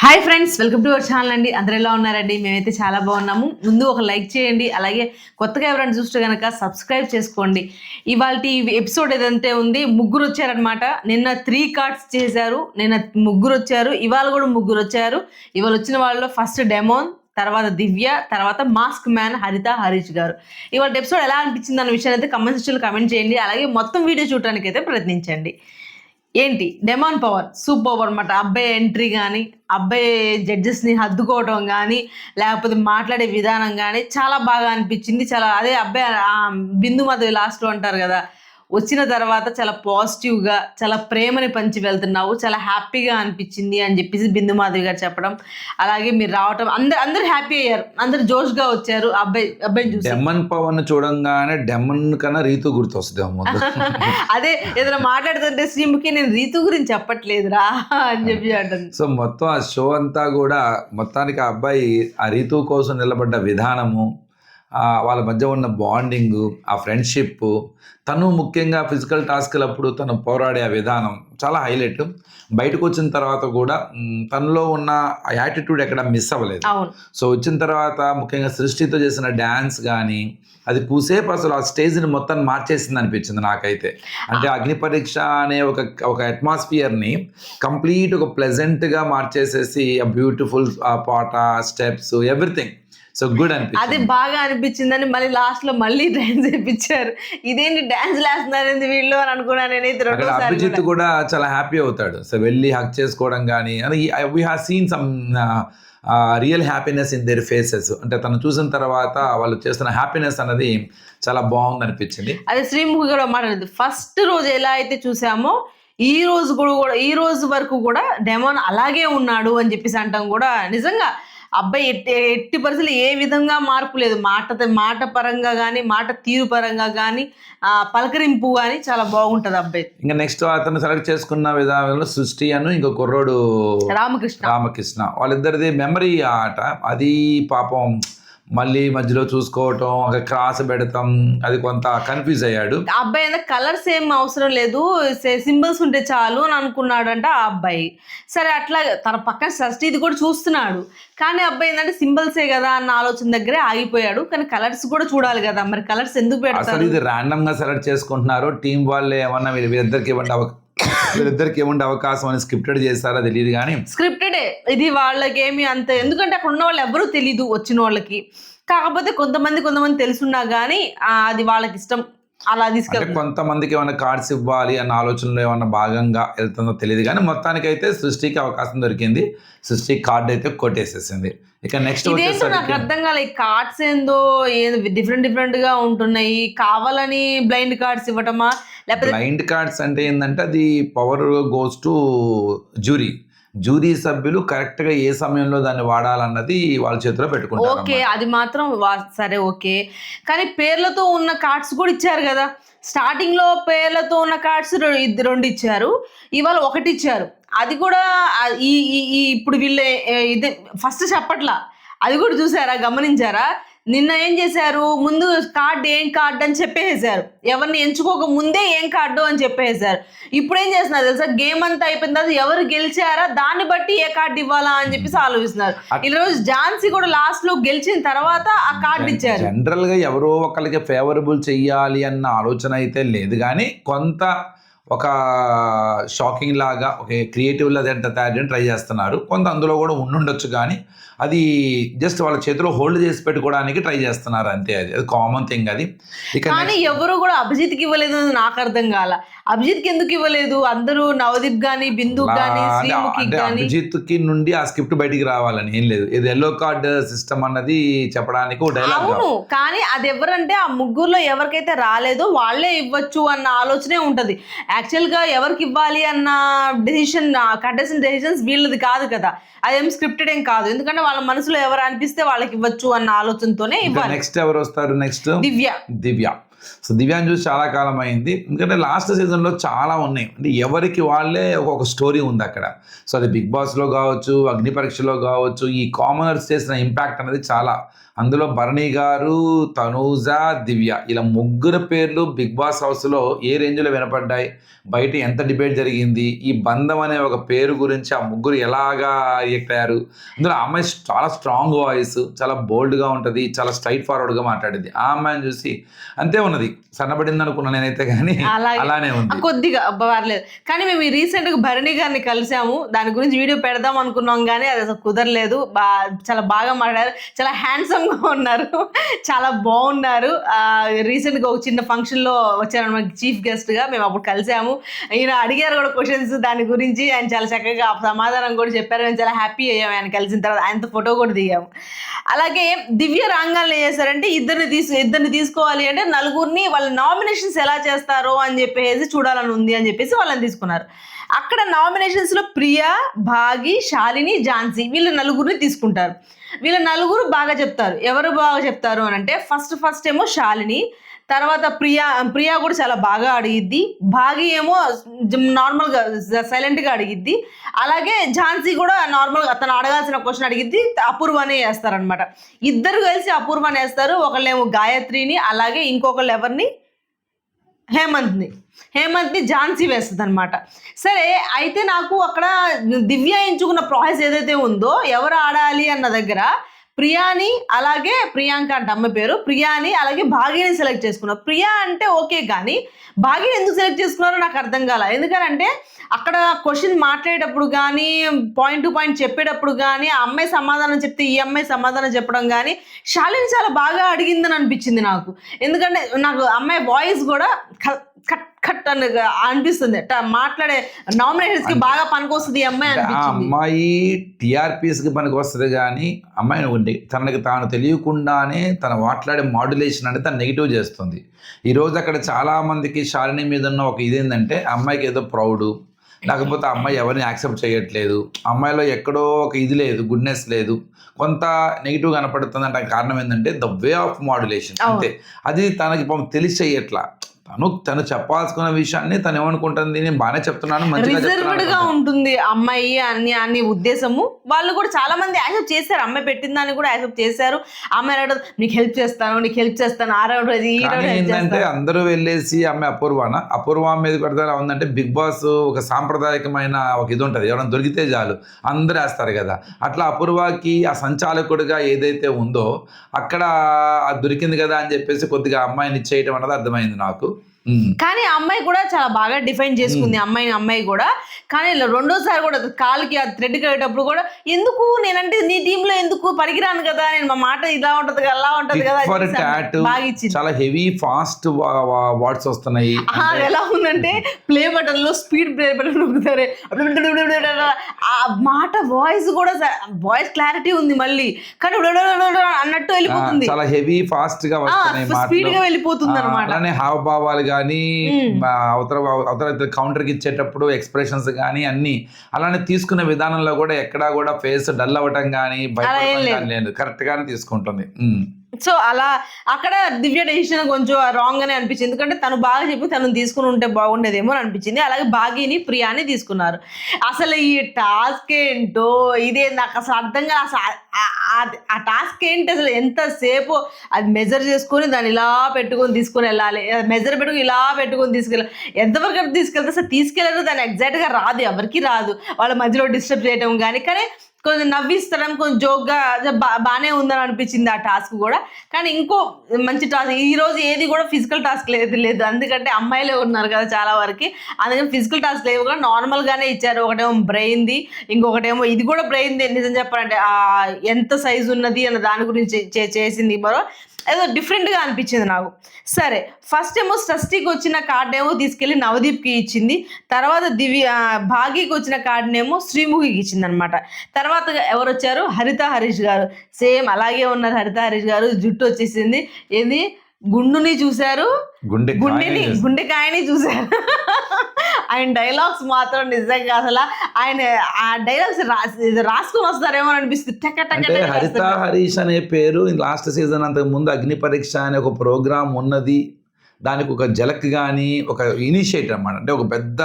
Hi friends, welcome to our channel అండి. అందరూ ఎలా ఉన్నారండి? మేమైతే చాలా బాగున్నాము. ముందు ఒక లైక్ చేయండి, అలాగే కొత్తగా ఎవరైనా చూస్తే కనుక సబ్స్క్రైబ్ చేసుకోండి. ఇవాళ ఎపిసోడ్ ఏదంటే ఉంది, ముగ్గురు వచ్చారనమాట. నిన్న 3 కార్డ్స్ చేశారు, నిన్న ముగ్గురు వచ్చారు, ఇవాళ కూడా ముగ్గురు వచ్చారు. ఇవాళ వచ్చిన వాళ్ళలో ఫస్ట్ డెమోన్, తర్వాత దివ్య, తర్వాత మాస్క్ మ్యాన్ హరిత హరీష్ గారు. ఇవాళ ఎపిసోడ్ ఎలా అనిపించింది అన్న విషయాన్ని అయితే కమెంట్ సెక్షన్లో కమెంట్ చేయండి. అలాగే మొత్తం వీడియో చూడడానికి అయితే ప్రయత్నించండి. ఏంటి డెమాన్ పవర్ సూపర్ అనమాట. అబ్బాయి ఎంట్రీ కానీ, అబ్బాయి జడ్జెస్ని హద్దుకోవడం కానీ, లేకపోతే మాట్లాడే విధానం కానీ చాలా బాగా అనిపించింది. చాలా అదే అబ్బాయి బిందు మాధవి లాస్ట్లో అంటారు కదా, వచ్చిన తర్వాత చాలా పాజిటివ్గా, చాలా ప్రేమని పంచి వెళ్తున్నావు, చాలా హ్యాపీగా అనిపించింది అని చెప్పేసి బిందు మాధవి గారు చెప్పడం. అలాగే మీరు రావటం, అందరు హ్యాపీ అయ్యారు, అందరు జోష్గా వచ్చారు. అబ్బాయిని చూసి డెమన్ పవన్ చూడంగానే డెమన్ కన్నా రీతు గుర్తొస్తుంది అదే ఏదైనా మాట్లాడుతుంటే శ్రీముఖి నేను రీతు గురించి చెప్పట్లేదురా అని చెప్పి అంటుంది. సో మొత్తం ఆ షో అంతా కూడా మొత్తానికి ఆ అబ్బాయి ఆ రీతు కోసం నిలబడ్డ విధానము, వాళ్ళ మధ్య ఉన్న బాండింగు, ఆ ఫ్రెండ్షిప్, తను ముఖ్యంగా ఫిజికల్ టాస్క్లప్పుడు తను పోరాడే ఆ విధానం చాలా హైలైట్. బయటకు వచ్చిన తర్వాత కూడా తనలో ఉన్న యాటిట్యూడ్ ఎక్కడ మిస్ అవ్వలేదు. సో వచ్చిన తర్వాత ముఖ్యంగా సృష్టితో చేసిన డ్యాన్స్ కానీ అది పూసేపు అసలు ఆ స్టేజ్ని మొత్తం మార్చేసింది అనిపించింది నాకైతే. అంటే అగ్ని పరీక్ష అనే ఒక అట్మాస్ఫియర్ని కంప్లీట్ ఒక ప్లెజెంట్గా మార్చేసేసి ఆ బ్యూటిఫుల్ పాట, స్టెప్స్, ఎవ్రీథింగ్ సో గుడ్ అనిపించింది. అది బాగా అనిపించిందని మళ్ళీ లాస్ట్ లో మళ్ళీ డాన్స్ చేయించారు. ఇదేంటి డాన్స్ వేస్తున్నారు వీళ్ళు అని అనుకున్నాను నేనైతే. అభిజిత్ కూడా చాలా హ్యాపీ అవుతాడు. సో వెళ్ళి హక్ చేసుకోవడం కానీ, we have seen some real happiness in their faces. అంటే తను చూసిన తర్వాత వాళ్ళు చేస్తున్న హ్యాపీనెస్ అన్నది చాలా బాగుంది అనిపించింది. అదే శ్రీముఖి కూడా మాట్లాడదు. ఫస్ట్ రోజు ఎలా అయితే చూసామో ఈ రోజు వరకు కూడా డెమోన్ అలాగే ఉన్నాడు అని చెప్పేసి అంటాం కూడా నిజంగా. అబ్బాయి ఎట్టి పరిస్థితులు ఏ విధంగా మార్పు లేదు. మాట పరంగా కానీ, మాట తీరు పరంగా కానీ, పలకరింపు కానీ చాలా బాగుంటది అబ్బాయి. ఇంకా నెక్స్ట్ అతను సెలెక్ట్ చేసుకున్న విధానంలో సృష్టి అను ఇంకో కుర్రోడు రామకృష్ణ వాళ్ళిద్దరిది మెమరీ ఆట. అది పాపం మళ్ళీ మధ్యలో చూసుకోవటం, ఒక క్రాస్ పెడతాం, అది కొంత కన్ఫ్యూజ్ అయ్యాడు. అబ్బాయి అంటే కలర్స్ ఏం అవసరం లేదు, సింబల్స్ ఉంటే చాలు అని అనుకున్నాడంట ఆ అబ్బాయి. సరే అట్లా తన పక్కన షష్ఠి ఇది కూడా చూస్తున్నాడు, కానీ అబ్బాయి ఏంటంటే సింబల్సే కదా అన్న ఆలోచన దగ్గరే ఆగిపోయాడు. కానీ కలర్స్ కూడా చూడాలి కదా, మరి కలర్స్ ఎందుకు పెడతారు? అసలు ఇది ర్యాండమ్ గా సెలెక్ట్ చేసుకుంటున్నారు, టీం వాళ్ళే ఏమన్నా వీళ్ళిద్దరికి ఏమంటే అవకాశం అని స్క్రిప్టెడ్ చేస్తారా తెలియదు. కానీ స్క్రిప్టెడే ఇది, వాళ్ళకి ఏమి అంత, ఎందుకంటే అక్కడ ఉన్న వాళ్ళు ఎవరూ తెలీదు వచ్చిన వాళ్ళకి. కాకపోతే కొంతమంది తెలుసున్నా కానీ అది వాళ్ళకి ఇష్టం అలా తీసుకెళ్తారు. కొంతమందికి ఏమైనా కార్డ్స్ ఇవ్వాలి అన్న ఆలోచనలో ఏమన్నా భాగంగా వెళ్తుందో తెలియదు. కానీ మొత్తానికైతే సృష్టికి అవకాశం దొరికింది, సృష్టి కార్డ్ అయితే కొట్టేసేసింది. ఇక నెక్స్ట్ నాకు అర్థం కాలే, ఈ కార్డ్స్ ఏందో డిఫరెంట్ గా ఉంటున్నాయి. కావాలని బ్లైండ్ కార్డ్స్ ఇవ్వటమా, లేకపోతే బ్లైండ్ కార్డ్స్ అంటే ఏంటంటే అది పవర్ గోస్ టు జ్యూరీ సభ్యులు కరెక్ట్ గా ఏ సమయంలో దాన్ని వాడాలన్నది వాళ్ళ చేతిలో పెట్టుకుంటారు. ఓకే, అది మాత్రం సరే ఓకే. కానీ పేర్లతో ఉన్న కార్డ్స్ కూడా ఇచ్చారు కదా. స్టార్టింగ్ లో పేర్లతో ఉన్న కార్డ్స్ 2 ఇచ్చారు, ఇవాళ 1 ఇచ్చారు. అది కూడా ఇప్పుడు వీళ్ళు ఇది ఫస్ట్ చెప్పట్లా, అది కూడా చూసారా, గమనించారా? నిన్న ఏం చేశారు, ముందు ఏం కార్డు అని చెప్పేసారు, ఎవరిని ఎంచుకోక ముందే ఏం కార్డు అని చెప్పేసారు. ఇప్పుడు ఏం చేస్తున్నారు తెలుసా, గేమ్ అంతా అయిపోయిన తర్వాత ఎవరు గెలిచారా దాన్ని బట్టి ఏ కార్డు ఇవ్వాలా అని చెప్పేసి ఆలోచిస్తున్నారు. ఈ రోజు ఝాన్సీ కూడా లాస్ట్ లో గెలిచిన తర్వాత ఆ కార్డు ఇచ్చారు. జనరల్ గా ఎవరో ఒకరికి ఫేవరబుల్ చెయ్యాలి అన్న ఆలోచన అయితే లేదు, కానీ కొంత ఒక షాకింగ్ లాగా ఒక క్రియేటివ్ లా తయారు ట్రై చేస్తున్నారు. కొంత అందులో కూడా ఉండుండొచ్చు, కానీ అది జస్ట్ వాళ్ళ చేతిలో హోల్డ్ చేసి పెట్టుకోవడానికి ట్రై చేస్తున్నారు అంతే. అది కామన్ థింగ్ అది. కానీ ఎవరు కూడా అభిజిత్కి ఇవ్వలేదు, నాకు అర్థం కాల. అభిజిత్కి ఎందుకు ఇవ్వలేదు? అందరూ నవదీప్ గానీ, బిందు గానీ, శ్రీముఖి గానీ. అభిజిత్ కి నుండి ఆ స్క్రిప్ట్ బయటికి రావాలని ఏం లేదు, ఇది ఎల్లో కార్డ్ సిస్టమ్ అన్నది చెప్పడానికి ఒక డైలాగ్. అవును, కానీ అది ఎవరంటే ఆ ముగ్గురులో ఎవరికైతే రాలేదో వాళ్ళే ఇవ్వచ్చు అన్న ఆలోచనే ఉంటది. యాక్చువల్ గా ఎవరికి ఇవ్వాలి అన్న డెసిషన్, కంటెస్టెంట్ డెసిషన్స్ వీళ్ళది కాదు కదా, అదేం స్క్రిప్టెడ్ ఏం కాదు. ఎందుకంటే వాళ్ళ మనసులో ఎవరు అనిపిస్తే వాళ్ళకి ఇవ్వచ్చు అన్న ఆలోచనతోనే ఇవ్వాలి. నెక్స్ట్ ఎవరు వస్తారు? నెక్స్ట్ దివ్య. సో దివ్యాన్ని చూసి చాలా కాలం అయింది. ఎందుకంటే లాస్ట్ సీజన్లో చాలా ఉన్నాయి, అంటే ఎవరికి వాళ్ళే ఒక స్టోరీ ఉంది అక్కడ. సో అది బిగ్ బాస్లో కావచ్చు, అగ్ని పరీక్షలో కావచ్చు, ఈ కామనర్స్ చేసిన ఇంపాక్ట్ అనేది చాలా. అందులో భరణి గారు, తనూజ, దివ్య ఇలా ముగ్గురు పేర్లు బిగ్ బాస్ హౌస్లో ఏ రేంజ్లో వినపడ్డాయి, బయట ఎంత డిబేట్ జరిగింది, ఈ బంధం అనే ఒక పేరు గురించి ఆ ముగ్గురు ఎలాగా రియాక్ట్ అయ్యారు. అందులో ఆ అమ్మాయి చాలా స్ట్రాంగ్ వాయిస్, చాలా బోల్డ్గా ఉంటుంది, చాలా స్ట్రైట్ ఫార్వర్డ్గా మాట్లాడింది. ఆ అమ్మాయిని చూసి అంతే ఉన్నది, సన్నబడింది అనుకున్నాను నేనైతే, కానీ అలానే ఉంది కొద్దిగా పర్లేదు. కానీ మేము రీసెంట్గా భరణి గారిని కలిసాము, దాని గురించి వీడియో పెడదాం అనుకున్నాం కానీ అది అసలు కుదరలేదు. చాలా బాగా మాట్లాడారు, చాలా హ్యాండ్సమ్గా ఉన్నారు, చాలా బాగున్నారు. రీసెంట్గా ఒక చిన్న ఫంక్షన్లో వచ్చారు మనకి చీఫ్ గెస్ట్గా, మేము అప్పుడు కలిసాము. ఈయన అడిగారు కూడా క్వశ్చన్స్ దాని గురించి, ఆయన చాలా చక్కగా సమాధానం కూడా చెప్పారు. మేము చాలా హ్యాపీ అయ్యాము ఆయన కలిసిన తర్వాత, ఆయనతో ఫోటో కూడా దిగాము. అలాగే దివ్య రాంగాలు ఏం చేశారంటే ఇద్దరిని తీసుకోవాలి అంటే నలుగురిని వాళ్ళ నామినేషన్స్ ఎలా చేస్తారో అని చెప్పేసి చూడాలని ఉంది అని చెప్పేసి వాళ్ళని తీసుకున్నారు. అక్కడ నామినేషన్స్లో ప్రియా, భాగి, శాలిని, ఝాన్సీ వీళ్ళు నలుగురిని తీసుకుంటారు. వీళ్ళ నలుగురు బాగా చెప్తారు. ఎవరు బాగా చెప్తారు అని అంటే ఫస్ట్ ఏమో శాలిని, తర్వాత ప్రియా కూడా చాలా బాగా అడిగిద్ది, భాగి ఏమో నార్మల్గా సైలెంట్గా అడిగిద్ది, అలాగే ఝాన్సీ కూడా నార్మల్గా తను అడగాల్సిన క్వశ్చన్ అడిగిద్ది. అపూర్వనే వేస్తారనమాట. ఇద్దరు కలిసి అపూర్వని వేస్తారు. ఒకళ్ళేమో గాయత్రిని, అలాగే ఇంకొకళ్ళు ఎవరిని, హేమంత్ని ఝాన్సీ వేస్తుంది అనమాట. సరే, అయితే నాకు అక్కడ దివ్య ఎంచుకున్న ప్రాసెస్ ఏదైతే ఉందో ఎవరు ఆడాలి అన్న దగ్గర ప్రియాని, అలాగే ప్రియాంక అంటే అమ్మ పేరు, ప్రియాని అలాగే భాగ్యని సెలెక్ట్ చేసుకున్నారు. ప్రియా అంటే ఓకే, కానీ భాగ్యని ఎందుకు సెలెక్ట్ చేసుకున్నారో నాకు అర్థం కాల. ఎందుకంటే అక్కడ క్వశ్చన్ మాట్లాడేటప్పుడు కానీ, పాయింట్ టు పాయింట్ చెప్పేటప్పుడు కానీ, ఆ అమ్మాయి సమాధానం చెప్తే ఈ అమ్మాయి సమాధానం చెప్పడం కానీ, శాలిని చాలా బాగా అడిగిందని అనిపించింది నాకు. ఎందుకంటే నాకు అమ్మాయి వాయిస్ కూడా కట్ అని అనిపిస్తుంది, మాట్లాడే నామినేషన్స్కి బాగా పనికొస్తుంది ఈ అమ్మాయి అనిపించింది. అమ్మాయి టీఆర్పీస్కి పనికి వస్తుంది, కానీ అమ్మాయి ఉండి తనకి తాను తెలియకుండానే తను మాట్లాడే మాడ్యులేషన్ అనేది తను నెగిటివ్ చేస్తుంది. ఈరోజు అక్కడ చాలామందికి శాలిని మీద ఉన్న ఒక ఇదేంటంటే అమ్మాయికి ఏదో ప్రౌడు, లేకపోతే అమ్మాయి ఎవరిని యాక్సెప్ట్ చేయట్లేదు, అమ్మాయిలో ఎక్కడో ఒక ఇది లేదు, గుడ్నెస్ లేదు, కొంత నెగిటివ్ కనపడుతుంది అంటే కారణం ఏంటంటే ద వే ఆఫ్ మాడ్యులేషన్ అంతే. అది తనకి తెలిసి చెయ్యట్లా. తను చెప్పాల్సుకున్న విషయాన్ని తను ఏమనుకుంటుంది, నేను బాగానే చెప్తున్నాను, రిజర్వ్డ్ గా ఉంటుంది అమ్మాయి అని ఉద్దేశము. వాళ్ళు కూడా చాలా మంది యాక్సెప్ట్ చేశారు, అమ్మాయి పెట్టిందని కూడా యాక్సెప్ట్ చేశారు. అమ్మాయి నీకు హెల్ప్ చేస్తాను ఏంటంటే అందరూ వెళ్ళేసి అమ్మాయి అపూర్వ మీద పెడతా ఉందంటే బిగ్ బాస్ ఒక సాంప్రదాయకమైన ఒక ఇది ఉంటుంది, ఎవరైనా దొరికితే చాలు అందరూ వేస్తారు కదా. అట్లా అపూర్వకి ఆ సంచాలకుడిగా ఏదైతే ఉందో అక్కడ దొరికింది కదా అని చెప్పేసి కొద్దిగా అమ్మాయిని ఇచ్చేయటం అన్నది అర్థమైంది నాకు. కానీ ఆ అమ్మాయి కూడా చాలా బాగా డిఫైన్ చేసుకుంది అమ్మాయి కూడా. కానీ రెండోసారి కూడా కాలుకి ఆ థ్రెడ్ కట్టేటప్పుడు కూడా ఎందుకు నేనంటే నీ టీంలో ఎందుకు పనికిరాను కదా, నేను మా మాట ఇలా ఉంటది కదా అలా ఉంటది కదా బాగా ఇచ్చింది. చాలా హెవీ ఫాస్ట్ వర్డ్స్ వస్తున్నాయి. ఎలా ఉందంటే ప్లే బటన్ లో స్పీడ్ ప్లే బటన్ నొక్కుతారే, ఆ మాట వాయిస్ కూడా వాయిస్ క్లారిటీ ఉంది మళ్ళీ, కానీ అన్నట్టు వెళ్ళిపోతుంది, చాలా హెవీ ఫాస్ట్ గా స్పీడ్ గా వెళ్ళిపోతుంది అనమాట. అలానే హావభావాలు కానీ అవతల కౌంటర్కి ఇచ్చేటప్పుడు ఎక్స్ప్రెషన్స్ కానీ అన్ని అలానే తీసుకునే విధానంలో కూడా ఎక్కడా కూడా ఫేస్ డల్ అవ్వటం కానీ భయపడటం లేదు, కరెక్ట్ గానే తీసుకుంటుంది. సో అలా అక్కడ దివ్య డెసిషన్ కొంచెం రాంగ్ అని అనిపించింది, ఎందుకంటే తను బాగా చెప్పి తను తీసుకుని ఉంటే బాగుండేదేమో అని అనిపించింది. అలాగే భాగ్యని, ప్రియాని తీసుకున్నారు. అసలు ఈ టాస్క్ ఏంటో ఇదే నాకు అసలు అర్థం కాదు. అసలు ఆ టాస్క్ ఏంటి అసలు, ఎంతసేపు అది మెజర్ చేసుకొని దాన్ని ఇలా పెట్టుకొని తీసుకొని వెళ్ళాలి, మెజర్ పెట్టుకుని ఇలా పెట్టుకొని తీసుకెళ్ళాలి, ఎంతవరకు తీసుకెళ్తే అసలు తీసుకెళ్ళారు దాన్ని ఎగ్జాక్ట్గా రాదు, ఎవరికి రాదు. వాళ్ళ మధ్యలో డిస్టర్బ్ చేయడం కానీ కొంచెం నవ్విస్తడం, కొంచెం జోక్గా బాగానే ఉందని అనిపించింది ఆ టాస్క్ కూడా. కానీ ఇంకో మంచి టాస్క్ ఈరోజు ఏది కూడా ఫిజికల్ టాస్క్ లేదు, ఎందుకంటే అమ్మాయిలే ఉన్నారు కదా చాలా వరకు, అందుకని ఫిజికల్ టాస్క్ లేవు కూడా నార్మల్గానే ఇచ్చారు. ఒకటేమో బ్రెయిన్ది, ఇంకొకటేమో ఇది కూడా బ్రెయిన్ది. నిజం చెప్పాలంటే ఎంత సైజు ఉన్నది అన్న దాని గురించి చేసింది మరో ఏదో డిఫరెంట్గా అనిపించింది నాకు. సరే, ఫస్ట్ ఏమో షష్ఠికి వచ్చిన కార్డేమో తీసుకెళ్ళి నవదీప్కి ఇచ్చింది, తర్వాత భాగ్యకి వచ్చిన కార్డునేమో శ్రీముఖికి ఇచ్చింది అనమాట. తర్వాత ఎవరు వచ్చారు, హరీష్ గారు. సేమ్ అలాగే ఉన్నారు హరీష్ గారు, జుట్టు వచ్చేసింది. ఏంది గుండుని చూశారు, గుండెకాయని చూశారు. ఆయన డైలాగ్స్ మాత్రం నిజంగా అసలు ఆయన ఆ డైలాగ్స్ రాసుకొని వస్తారేమో అనిపిస్తుంది. హరీష్ అనే పేరు లాస్ట్ సీజన్ అంతకు ముందు అగ్ని పరీక్ష అనే ఒక ప్రోగ్రామ్ ఉన్నది దానికి ఒక జలక్ కానీ ఒక ఇనిషియేటివ్ అన్నమాట. అంటే ఒక పెద్ద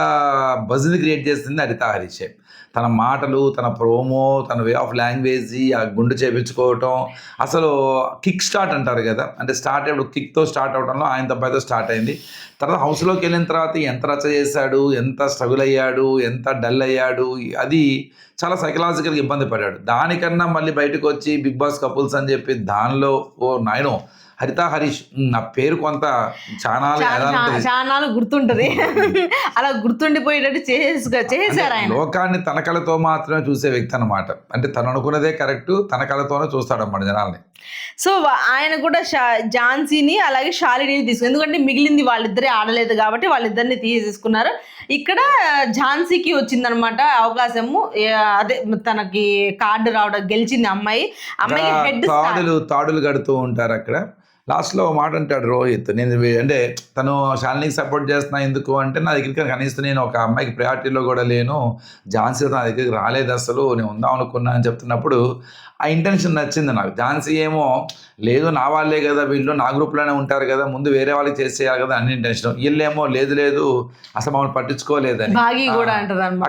బజ్ని క్రియేట్ చేసింది హరిత హరీషే. తన మాటలు, తన ప్రోమో, తన వే ఆఫ్ లాంగ్వేజ్, ఆ గుండు చేపించుకోవటం, అసలు కిక్ స్టార్ట్ అంటారు కదా, అంటే స్టార్ట్ అయ్యేప్పుడు కిక్తో స్టార్ట్ అవడంలో ఆయన అబ్బాయితో స్టార్ట్ అయింది. తర్వాత హౌస్లోకి వెళ్ళిన తర్వాత ఎంత రచ్చ చేశాడు, ఎంత స్ట్రగుల్ అయ్యాడు, ఎంత డల్ అయ్యాడు, అది చాలా సైకలాజికల్గా ఇబ్బంది పడ్డాడు. దానికన్నా మళ్ళీ బయటకు వచ్చి బిగ్ బాస్ కపుల్స్ అని చెప్పి దానిలో ఓ నాయనో హరిత హరీష్ నా పేరు కొంత చానాలు గుర్తుంటది. అలా గుర్తుండిపోయేటట్టు చేశారు ఆయన. లోకాన్ని తన కళతో మాత్రమే చూసే వ్యక్తి అనమాట. అంటే తను అనుకున్నదే కరెక్ట్, తన కళతోనే చూస్తాడన్నమాట జనాల్ని. సో ఆయన కూడా ఝాన్సీని అలాగే శాలినిని తీసుకు, ఎందుకంటే మిగిలింది వాళ్ళిద్దరే ఆడలేదు కాబట్టి వాళ్ళిద్దరిని తీసేసుకున్నారు. ఇక్కడ ఝాన్సీకి వచ్చిందనమాట అవకాశము, అదే తనకి కార్డు రావడం, గెలిచింది అమ్మాయికి హెడ్ తాడులు కడుతూ ఉంటారు అక్కడ. లాస్ట్లో మాట అంటాడు రోహిత్, నేను అంటే తను శాలినికి సపోర్ట్ చేస్తున్నా ఎందుకు అంటే, నా దగ్గరికి కనీసం నేను ఒక అమ్మాయికి ప్రయారిటీలో కూడా లేను, ఝాన్సీ నా దగ్గరికి రాలేదు, అసలు నేను ఉందాం అనుకున్నా అని చెప్తున్నప్పుడు ఆ ఇంటెన్షన్ నచ్చింది నాకు. ఝాన్సీ ఏమో లేదు నా వాళ్ళే కదా వీళ్ళు, నా గ్రూప్లోనే ఉంటారు కదా, ముందు వేరే వాళ్ళకి చేసేయాలి కదా అన్ని ఇంటెన్షన్. వీళ్ళేమో లేదు అసలు మమ్మల్ని పట్టించుకోలేదని.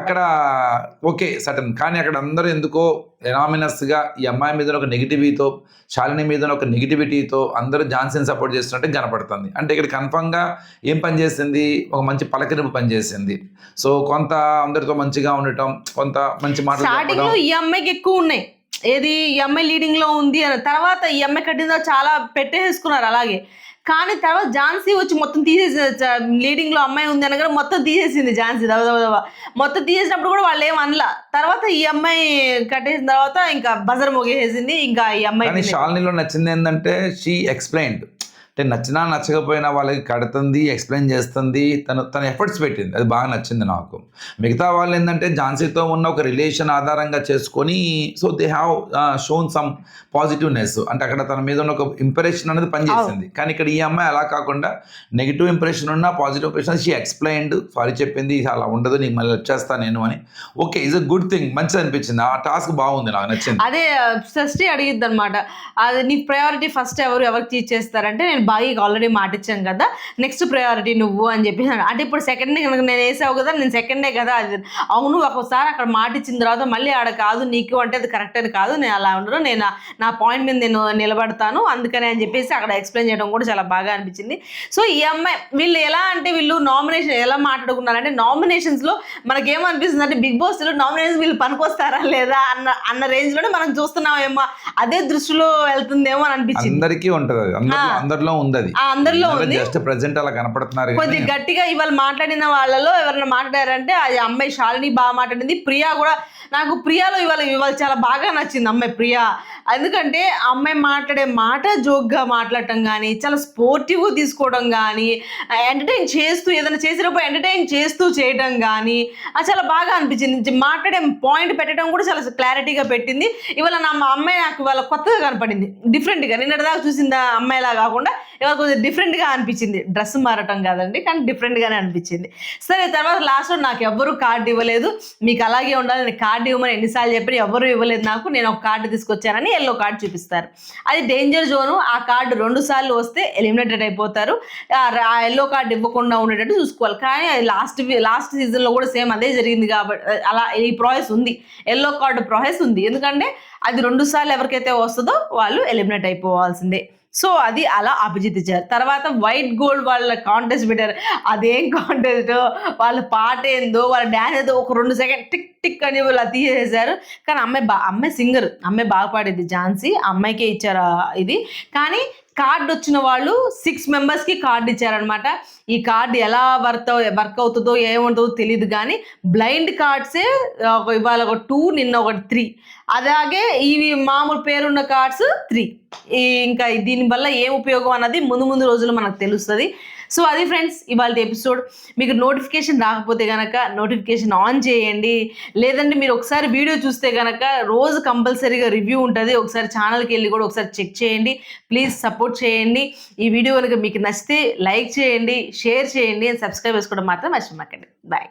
అక్కడ ఓకే సటన్, కానీ అక్కడ అందరూ ఎందుకో ఎనామినస్గా ఈ అమ్మాయి మీద ఒక నెగిటివిటీతో, శాలిని మీద ఒక నెగిటివిటీతో అందరూ ఝాన్సీని సపోర్ట్ చేస్తున్నట్టు కనపడుతుంది. అంటే ఇక్కడ కన్ఫర్మ్గా ఏం పనిచేసింది, ఒక మంచి పలకరింపు పనిచేసింది. సో కొంత అందరితో మంచిగా ఉండటం, కొంత మంచి మాటలు. ఈ అమ్మాయికి ఎక్కువ ఉన్నాయి, ఏది ఈ అమ్మాయి లీడింగ్లో ఉంది అని. తర్వాత ఈ అమ్మాయి కట్టిన చాలా పెట్టేసుకున్నారు అలాగే. కానీ తర్వాత ఝాన్సీ వచ్చి మొత్తం తీసేసి, లీడింగ్లో అమ్మాయి ఉంది అనగా మొత్తం తీసేసింది ఝాన్సీ. మొత్తం తీసేసినప్పుడు కూడా వాళ్ళు ఏం అనలా. తర్వాత ఈ అమ్మాయి కట్టేసిన తర్వాత ఇంకా బజర్ మోగేసింది. ఇంకా ఈ అమ్మాయి శాలినిలో నచ్చింది ఏంటంటే షీ ఎక్స్ప్లెయిన్డ్, అంటే నచ్చినా నచ్చకపోయినా వాళ్ళకి కడుతుంది, ఎక్స్ప్లెయిన్ చేస్తుంది, తన ఎఫర్ట్స్ పెట్టింది, అది బాగా నచ్చింది నాకు. మిగతా వాళ్ళు ఏంటంటే ఝాన్సీతో ఉన్న ఒక రిలేషన్ ఆధారంగా చేసుకొని, so they have shown some positiveness, అంటే అక్కడ తన మీద ఉన్న ఒక ఇంప్రెషన్ అనేది పనిచేసింది. కానీ ఇక్కడ ఈ అమ్మాయి అలా కాకుండా నెగిటివ్ ఇంప్రెషన్ ఉన్న positive impression, she explained, sorry చెప్పింది, అలా ఉండదు, నీకు మళ్ళీ వచ్చేస్తాను నేను అని. Okay, is a good thing, మంచిది అనిపించింది, ఆ టాస్క్ బాగుంది, నాకు నచ్చింది. అదే షష్ఠి అడిగిద్ది అనమాట, అది నీ ప్రయారిటీ ఫస్ట్ ఎవరికి తీసి చేస్తారంటే, నేను బాగా ఆల్రెడీ మాట ఇచ్చాను కదా, నెక్స్ట్ ప్రయారిటీ నువ్వు అని చెప్పి. అంటే ఇప్పుడు సెకండ్ కనుక నేను వేసావు కదా, నేను సెకండే కదా, అది అవును. ఒకసారి అక్కడ మాట ఇచ్చిన తర్వాత మళ్ళీ ఆడ కాదు నీకు అంటే అది కరెక్ట్ అని కాదు, నేను అలా ఉండను, నేను నా పాయింట్ మీద నేను నిలబడతాను, అందుకని అని చెప్పేసి అక్కడ ఎక్స్ప్లెయిన్ చేయడం కూడా చాలా బాగా అనిపించింది. సో ఈ అమ్మాయి వీళ్ళు ఎలా అంటే, వీళ్ళు నామినేషన్ ఎలా మాట్లాడుకున్నారంటే, నామినేషన్స్లో మనకేమనిపిస్తుంది అంటే, బిగ్ బాస్లో నామినేషన్ వీళ్ళు పనికొస్తారా లేదా అన్న రేంజ్లోనే మనం చూస్తున్నామేమో, అదే దృష్టిలో వెళ్తుందేమో అని అనిపించింది. అందరికీ ఉంటుంది, అందరిలో ఉంది, అందరిలో ఉంది, జస్ట్ ప్రెజెంట్ అలా కనపడుతున్నారు. కొద్దిగా గట్టిగా ఇవాళ మాట్లాడిన వాళ్ళలో ఎవరైనా మాట్లాడారంటే అది అమ్మాయి శాలిని బాగా మాట్లాడింది. ప్రియా కూడా, నాకు ప్రియాలో ఇవాళ చాలా బాగా నచ్చింది అమ్మాయి ప్రియా. ఎందుకంటే అమ్మాయి మాట్లాడే మాట జోక్గా మాట్లాడటం కానీ, చాలా స్పోర్టివ్గా తీసుకోవడం కానీ, ఎంటర్టైన్ చేస్తూ ఏదైనా చేసినప్పుడు ఎంటర్టైన్ చేస్తూ చేయడం కానీ అది చాలా బాగా అనిపించింది. మాట్లాడే పాయింట్ పెట్టడం కూడా చాలా క్లారిటీగా పెట్టింది. ఇవాళ నా అమ్మాయి నాకు ఇవాళ కొత్తగా కనపడింది, డిఫరెంట్గా. నిన్నటిదాకా చూసింది అమ్మాయిలా కాకుండా ఇవాళ కొంచెం డిఫరెంట్గా అనిపించింది. డ్రెస్ మారటం కాదండి, కానీ డిఫరెంట్గానే అనిపించింది. సరే, తర్వాత లాస్ట్లో నాకు ఎవ్వరూ కార్డు ఇవ్వలేదు, మీకు అలాగే ఉండాలి, నేను కార్డు ఇవ్వమని ఎన్నిసార్లు చెప్పి ఎవ్వరూ ఇవ్వలేదు నాకు, నేను ఒక కార్డు తీసుకొచ్చానని ఎల్లో కార్డు చూపిస్తారు. అది డేంజర్ జోను. ఆ కార్డు 2 సార్లు వస్తే ఎలిమినేటెడ్ అయిపోతారు. ఆ ఎల్లో కార్డు ఇవ్వకుండా ఉండేటట్టు చూసుకోవాలి. కానీ అది లాస్ట్ సీజన్లో కూడా సేమ్ అదే జరిగింది. కాబట్టి అలా ఈ ప్రాసెస్ ఉంది, ఎల్లో కార్డు ప్రాసెస్ ఉంది. ఎందుకంటే అది 2 సార్లు ఎవరికైతే వస్తుందో వాళ్ళు ఎలిమినేట్ అయిపోవాల్సిందే. సో అది అలా అభిజిత్ ఇచ్చారు. తర్వాత వైట్ గోల్డ్ వాళ్ళ కాంటెస్ట్ పెట్టారు. అదేం కాంటెస్ట్, వాళ్ళ పాట ఏందో, వాళ్ళ డ్యాన్స్ ఏదో ఒక 2 సెకండ్ టిక్ టిక్ అని వాళ్ళు తీసేశారు. కానీ అమ్మాయి సింగర్, అమ్మాయి బాగా పాడేది ఝాన్సీ, అమ్మాయికే ఇచ్చారు ఇది. కానీ కార్డు వచ్చిన వాళ్ళు 6 మెంబర్స్కి కార్డు ఇచ్చారనమాట. ఈ కార్డు ఎలా వర్క్ అవుతుందో ఏముంటుందో తెలియదు, కానీ బ్లైండ్ కార్డ్సే ఇవాళ ఒక 2, నిన్న ఒకటి 3, అలాగే ఇవి మామూలు పేరున్న కార్డ్స్ 3. ఇంకా దీనివల్ల ఏం ఉపయోగం అన్నది ముందు రోజులు మనకు తెలుస్తుంది. సో అది ఫ్రెండ్స్ ఇవాళ ఎపిసోడ్. మీకు నోటిఫికేషన్ రాకపోతే కనుక నోటిఫికేషన్ ఆన్ చేయండి, లేదంటే మీరు ఒకసారి వీడియో చూస్తే కనుక రోజు కంపల్సరీగా రివ్యూ ఉంటుంది, ఒకసారి ఛానల్కి వెళ్ళి కూడా ఒకసారి చెక్ చేయండి. ప్లీజ్ సపోర్ట్ చేయండి. ఈ వీడియో కనుక మీకు నచ్చితే లైక్ చేయండి, షేర్ చేయండి, సబ్స్క్రైబ్ చేసుకోవడం మాత్రం మర్చిపోకండి. బాయ్.